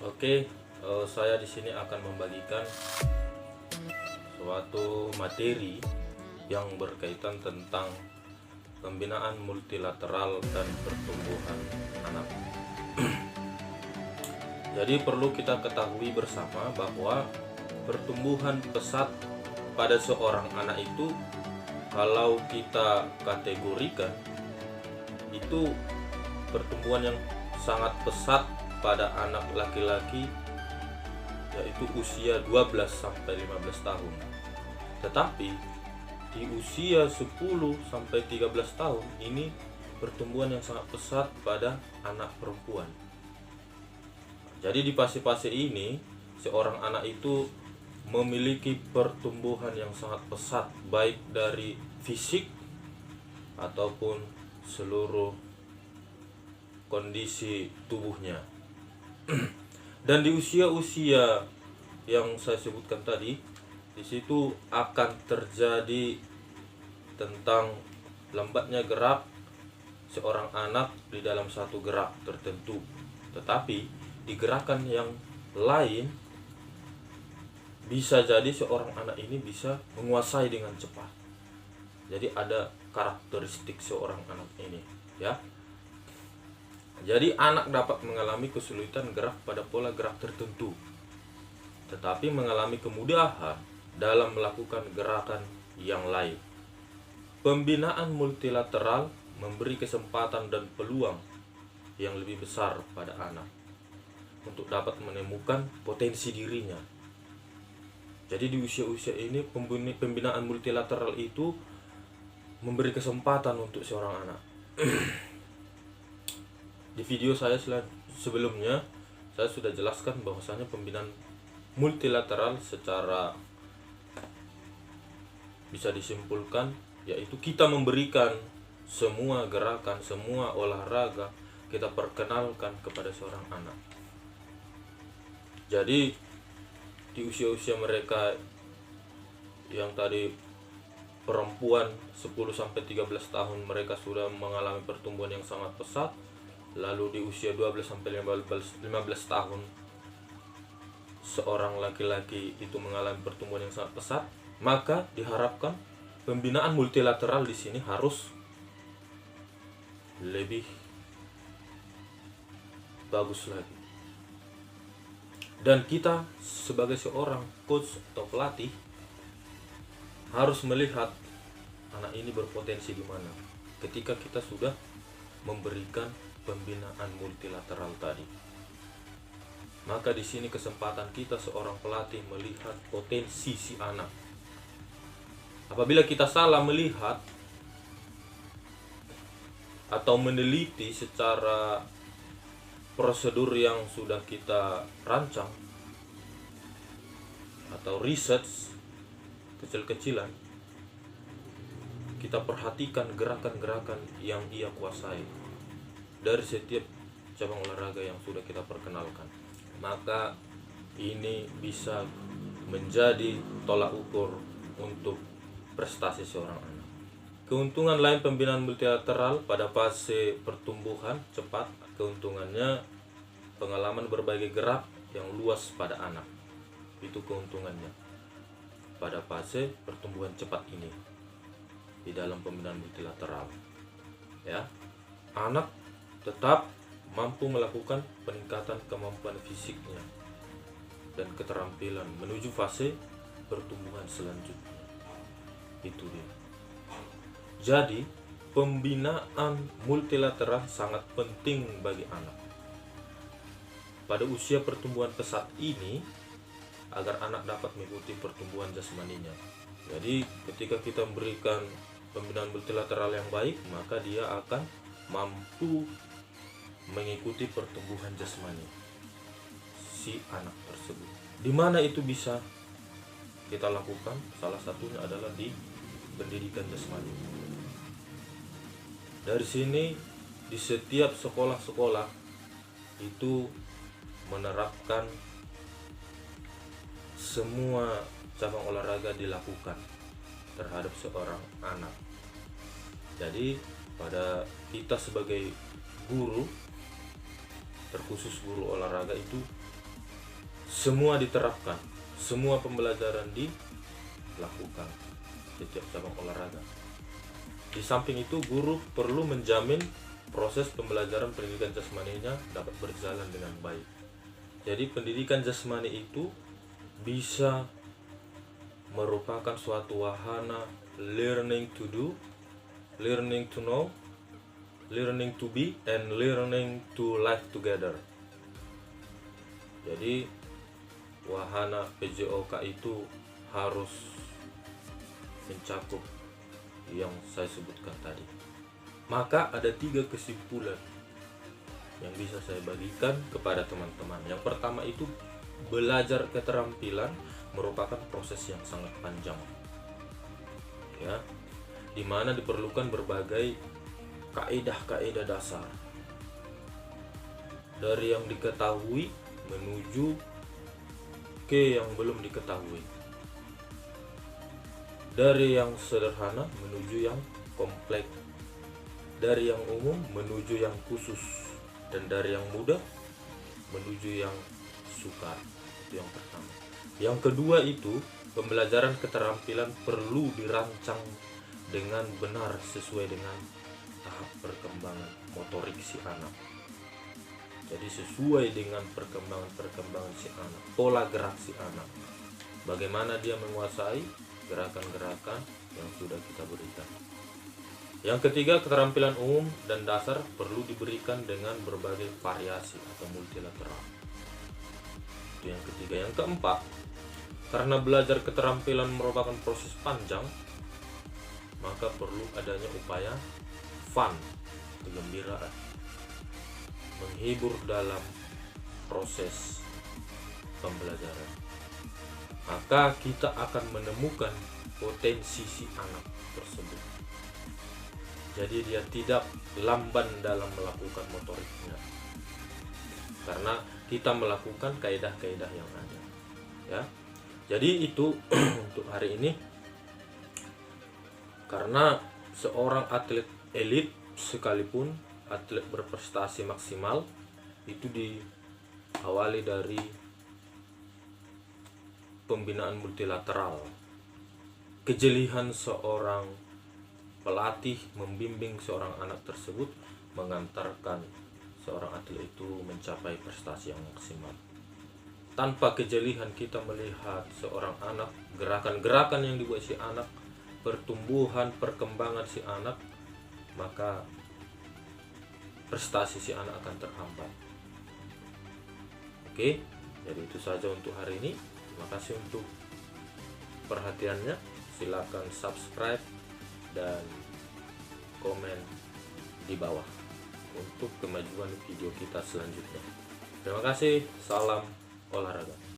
Oke, saya di sini akan membagikan suatu materi yang berkaitan tentang pembinaan multilateral dan pertumbuhan anak. Jadi perlu kita ketahui bersama bahwa pertumbuhan pesat pada seorang anak itu, kalau kita kategorikan, itu pertumbuhan yang sangat pesat pada anak laki-laki, yaitu usia 12 sampai 15 tahun. Tetapi di usia 10 sampai 13 tahun ini pertumbuhan yang sangat pesat pada anak perempuan. Jadi di fase-fase ini seorang anak itu memiliki pertumbuhan yang sangat pesat, baik dari fisik ataupun seluruh kondisi tubuhnya. Dan di usia-usia yang saya sebutkan tadi, di situ akan terjadi tentang lambatnya gerak seorang anak di dalam satu gerak tertentu. Tetapi di gerakan yang lain bisa jadi seorang anak ini bisa menguasai dengan cepat. Jadi ada karakteristik seorang anak ini, ya. Jadi anak dapat mengalami kesulitan gerak pada pola gerak tertentu, tetapi mengalami kemudahan dalam melakukan gerakan yang lain. Pembinaan multilateral memberi kesempatan dan peluang yang lebih besar pada anak untuk dapat menemukan potensi dirinya. Jadi di usia-usia ini pembinaan multilateral itu memberi kesempatan untuk seorang anak. Di video saya sebelumnya saya sudah jelaskan bahwasanya pembinaan multilateral secara bisa disimpulkan yaitu kita memberikan semua gerakan, semua olahraga kita perkenalkan kepada seorang anak. Jadi di usia-usia mereka yang tadi perempuan 10 sampai 13 tahun mereka sudah mengalami pertumbuhan yang sangat pesat. Lalu di usia 12 sampai 15 tahun seorang laki-laki itu mengalami pertumbuhan yang sangat pesat, maka diharapkan pembinaan multilateral di sini harus lebih bagus lagi. Dan kita sebagai seorang coach atau pelatih harus melihat anak ini berpotensi di mana ketika kita sudah memberikan pembinaan multilateral tadi. Maka di sini kesempatan kita seorang pelatih melihat potensi si anak. Apabila kita salah melihat atau meneliti secara prosedur yang sudah kita rancang atau research kecil-kecilan, kita perhatikan gerakan-gerakan yang ia kuasai dari setiap cabang olahraga yang sudah kita perkenalkan, maka ini bisa menjadi tolak ukur untuk prestasi seorang anak. Keuntungan lain pembinaan multilateral pada fase pertumbuhan cepat, keuntungannya pengalaman berbagai gerak yang luas pada anak. Itu keuntungannya pada fase pertumbuhan cepat ini di dalam pembinaan multilateral. Ya, anak tetap mampu melakukan peningkatan kemampuan fisiknya dan keterampilan menuju fase pertumbuhan selanjutnya. Itu dia. Jadi, pembinaan multilateral sangat penting bagi anak pada usia pertumbuhan pesat ini agar anak dapat mengikuti pertumbuhan jasmaninya. Jadi, ketika kita memberikan pembinaan multilateral yang baik, maka dia akan mampu mengikuti pertumbuhan jasmani si anak tersebut. Di mana itu bisa kita lakukan? Salah satunya adalah di pendidikan jasmani. Dari sini di setiap sekolah-sekolah itu menerapkan semua cabang olahraga dilakukan terhadap seorang anak. Jadi pada kita sebagai guru, terkhusus guru olahraga, itu semua diterapkan, semua pembelajaran dilakukan setiap cabang olahraga. Di samping itu, guru perlu menjamin proses pembelajaran pendidikan jasmaninya dapat berjalan dengan baik. Jadi pendidikan jasmani itu bisa merupakan suatu wahana learning to do, learning to know, learning to be, and learning to live together. Jadi wahana PJOK itu harus mencakup yang saya sebutkan tadi. Maka ada 3 kesimpulan yang bisa saya bagikan kepada teman-teman. Yang pertama itu, belajar keterampilan merupakan proses yang sangat panjang, ya, dimana diperlukan berbagai kaidah-kaidah dasar dari yang diketahui menuju ke yang belum diketahui, dari yang sederhana menuju yang kompleks, dari yang umum menuju yang khusus, dan dari yang mudah menuju yang sukar. Itu yang pertama. Yang kedua itu, pembelajaran keterampilan perlu dirancang dengan benar sesuai dengan tahap perkembangan motorik si anak. Jadi sesuai dengan perkembangan si anak, pola gerak si anak, bagaimana dia menguasai gerakan-gerakan yang sudah kita berikan. Yang ketiga, keterampilan umum dan dasar perlu diberikan dengan berbagai variasi atau multilateral. Itu yang ketiga. Yang keempat, karena belajar keterampilan merupakan proses panjang, maka perlu adanya upaya fun, kegembiraan, menghibur dalam proses pembelajaran. Maka kita akan menemukan potensi si anak tersebut. Jadi dia tidak lamban dalam melakukan motoriknya, karena kita melakukan kaidah-kaidah yang ada, ya. Jadi itu untuk hari ini. Karena seorang atlet elit sekalipun, atlet berprestasi maksimal, itu diawali dari pembinaan multilateral. Kejelihan seorang pelatih membimbing seorang anak tersebut mengantarkan seorang atlet itu mencapai prestasi yang maksimal. Tanpa kejelihan kita melihat seorang anak, gerakan-gerakan yang dibuat si anak, pertumbuhan, perkembangan si anak, maka prestasi si anak akan terhambat. Oke, jadi itu saja untuk hari ini. Terima kasih untuk perhatiannya. Silakan subscribe dan komen di bawah untuk kemajuan video kita selanjutnya. Terima kasih. Salam olahraga.